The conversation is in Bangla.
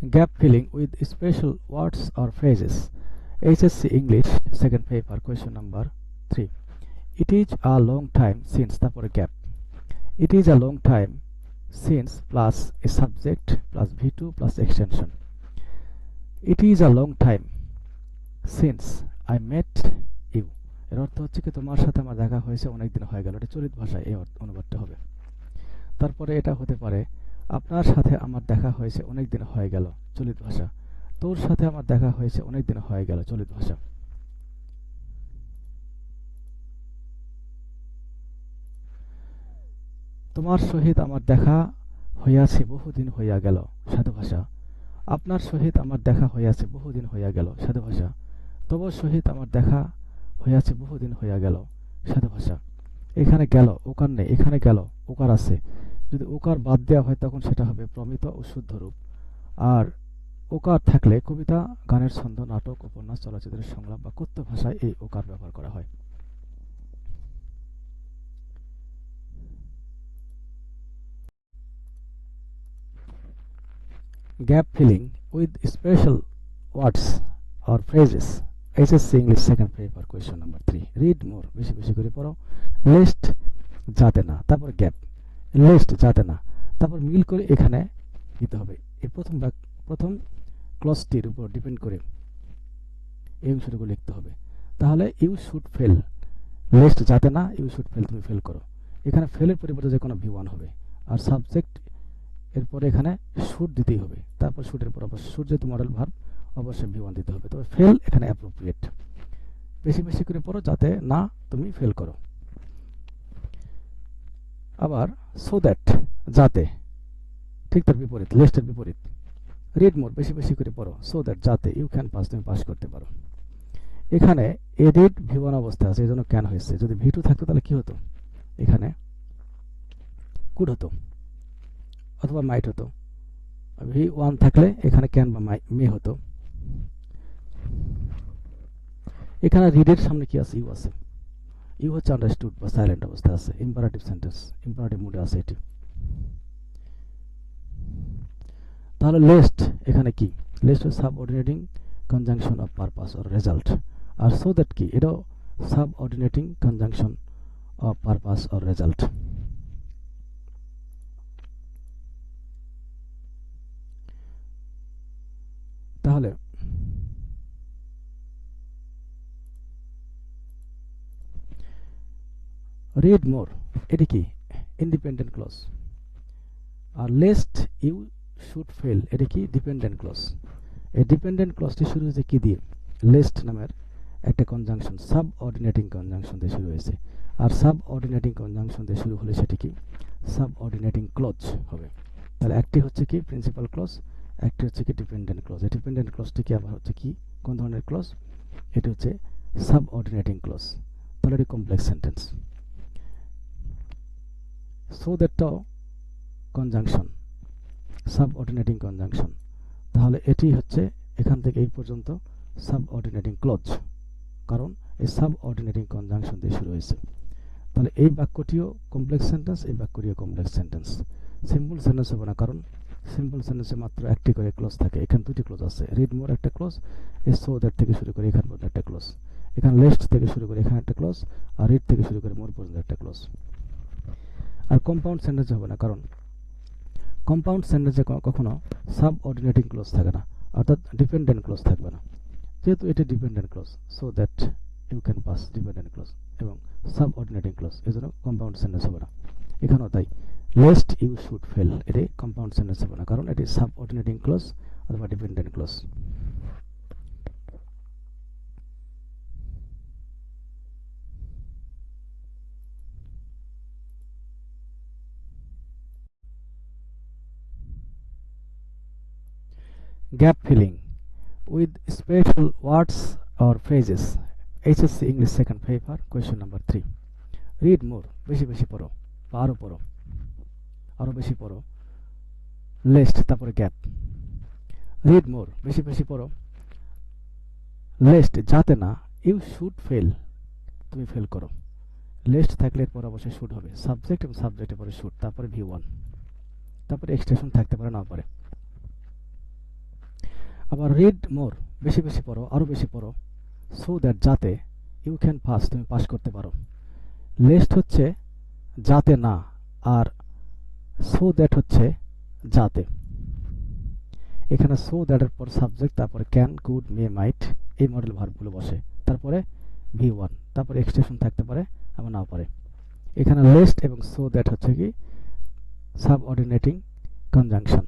Gap filling with special words or phrases. HSC English second paper question number 3. It is a long time since তারপরে gap. It is a long time since plus a subject plus V2 plus extension. It is a long time since I met you. এর অর্থ হচ্ছে কি তোমার সাথে আমার দেখা হয়েছে অনেক দিন হয়ে গেল। এটা চলিত ভাষায় এই অনুবাদটা হবে। তারপরে এটা হতে পারে আপনার সাথে আমার দেখা হয়েছে অনেক দিন হয়ে গেল, চলিত ভাষা। তোর সাথে আমার দেখা হয়েছে অনেক দিন হয়ে গেল, চলিত ভাষা। তোমার সহিত আমার দেখা হইয়াছে বহুদিন হইয়া গেল, সাধু ভাষা। আপনার সহিত আমার দেখা হইয়াছে বহুদিন হইয়া গেল, সাধু ভাষা। তবর সহিত আমার দেখা হইয়াছে বহুদিন হইয়া গেল, সাধু ভাষা। এখানে গেল ওকার নেই, এখানে গেল ওকার আছে। যদি ওকার বাদ দেওয়া হয় তখন সেটা হবে প্রমিত ও শুদ্ধ রূপ। আর ওকার থাকলে কবিতা, গানের ছন্দ, নাটক, উপন্যাস, চলচ্চিত্রের সংলাপ বা কথ্য ভাষায় এই ওকার ব্যবহার করা হয়। Gap filling with special words or phrases. HSC English second paper question number 3. Read more. বেশি বেশি করে পড়ো। লিস্ট যাতে না, তারপর গ্যাপ। লিস্ট যাতে না, তারপর মিল করে এখানে দিতে হবে। এই প্রথম ক্লজটির উপর ডিপেন্ড করে এই অংশটুকু লিখতে হবে। তাহলে ইউ শুড ফেল, লিস্ট যাতে না, ইউ শুড ফেল, তুমি ফেল করো। এখানে ফেলের পরিবর্তে যে কোনো V1 হবে। আর সাবজেক্ট এরপরে এখানে শুড দিতেই হবে। তারপর শুডের পর অবশ্যই শুড যেহেতু মডেল ভার্ব অবশ্যই V1 দিতে হবে। তবে ফেল এখানে অ্যাপ্রোপ্রিয়েট। বেশি বেশি করে পড়ো যাতে না তুমি ফেল করো। আবার সো দ্যাট, যাতে, ঠিক তার বিপরীত, লিস্টের বিপরীত। রিড মোর, বেশি বেশি করে পড়ো। সো দ্যাট, যাতে ইউ ক্যান পাস, তুমি পাস করতে পারো। এখানে এডিট V1 অবস্থা আছে, এই জন্য ক্যান হয়েছে। যদি V2 থাকতো তাহলে কি হতো? এখানে কুড হতো অথবা মাইট হতো। V1 থাকলে এখানে ক্যান বা মে হতো। এখানে রিডের সামনে কি আছে? ইউ আছে। ইউ হচ্ছে আন্ডারস্টুড বা সাইলেন্ট অবস্থা আছে। ইম্পারেটিভ সেন্টেন্স, ইম্পারেটিভ মুডে আছে এটি। তাহলে লিস্ট এখানে কি? লিস্ট হচ্ছে subordinating conjunction of purpose or result. আর সো দ্যাট কি? এটাও subordinating conjunction of purpose or result. তাহলে রিড মোর, এটি কি? Independent clause. আর লিস্ট ইউ শুড ফেল, এটি কি? Dependent clause. এই ডিপেন্ডেন্ট ক্লজটি শুরু হয়েছে কি দিয়ে? লিস্ট নামের একটা কনজাংশন, সাবঅর্ডিনেটিং কনজাংশন দিয়ে শুরু হয়েছে। আর সাবঅর্ডিনেটিং কনজাংশন দিয়ে শুরু হলে সেটি কি? সাবঅর্ডিনেটিং ক্লজ হবে। তাহলে একটি হচ্ছে কি প্রিন্সিপাল ক্লজ, একটি হচ্ছে কি ডিপেন্ডেন্ট ক্লজ। এই ডিপেন্ডেন্ট ক্লজটি কি আবার হচ্ছে কি? কোন ধরনের ক্লজ? এটি হচ্ছে সাবঅর্ডিনেটিং ক্লজ। তাহলে এটি কমপ্লেক্স সেন্টেন্স। সো দ্যাটটাও কনজাংশন, সাবঅর্ডিনেটিং কনজাংশন। তাহলে এটি হচ্ছে এখান থেকে এই পর্যন্ত সাবঅর্ডিনেটিং ক্লজ, কারণ এই সাবঅর্ডিনেটিং কনজাংশন দিয়ে শুরু হয়েছে। তাহলে এই বাক্যটিও কমপ্লেক্স সেন্টেন্স, এই বাক্যটিও কমপ্লেক্স সেন্টেন্স। সিম্পল সেন্টেন্স হবে না, কারণ সিম্পল সেন্টেন্সে মাত্র একটি করে ক্লজ থাকে। এখানে দুটি ক্লজ আছে। রিড মোর একটা ক্লজ, এই সো দ্যাট থেকে শুরু করে এখান পর্যন্ত একটা ক্লজ। এখানে লিস্ট থেকে শুরু করে এখানে একটা ক্লজ, আর রিড থেকে শুরু করে মোর পর্যন্ত একটা ক্লজ। আর কম্পাউন্ড সেন্টেন্স হবে না, কারণ কম্পাউন্ড সেন্টেন্সে কখনো সাবঅর্ডিনেটিং ক্লজ থাকে না, অর্থাৎ ডিপেন্ডেন্ট ক্লজ থাকবে না। যেহেতু এটি dependent clause, so that you can pass, dependent clause এবং সাবঅর্ডিনেটিং ক্লজ, এই জন্য কম্পাউন্ড সেন্টেন্স হবে না। এখানেও তাই, লিস্ট ইউ শুড ফেল, এটি কম্পাউন্ড সেন্টেন্স হবে না, কারণ এটি সাবঅর্ডিনেটিং ক্লজ অথবা dependent clause. Gap filling with special words or phrases. HSC English second paper question number 3. Read more, বেশি বেশি পড়ো বা আরো পড়ো, আরো বেশি পড়ো। লিস্ট তারপরে গ্যাপ। রিড মোর, বেশি বেশি পড়ো। লিস্ট যাতে না, ইউ শুড ফেল, তুমি ফেল করো। লিস্ট থাকলে এরপর অবশ্যই শুড হবে। সাবজেক্ট এবং সাবজেক্টের পরে শুড, তারপরে V1, তারপরে এক্সটেনশন থাকতে পারে না পারে। আবার রিড মোর, বেশি বেশি পড়ো, আরও বেশি পড়ো। সো দ্যাট, যাতে। ইউ ক্যান পাস, তুমি পাস করতে পারো। লেস্ট হচ্ছে যাতে না, আর সো দ্যাট হচ্ছে যাতে। এখানে সো দ্যাটের পর সাবজেক্ট, তারপরে ক্যান, কুড, মে, মাইট, এই মডেল ভার্বগুলো বসে। তারপরে V1, তারপরে এক্সটেনশন থাকতে পারে আবার নাও পারে। এখানে লেস্ট এবং সো দ্যাট হচ্ছে কি সাবঅর্ডিনেটিং কনজাংশন।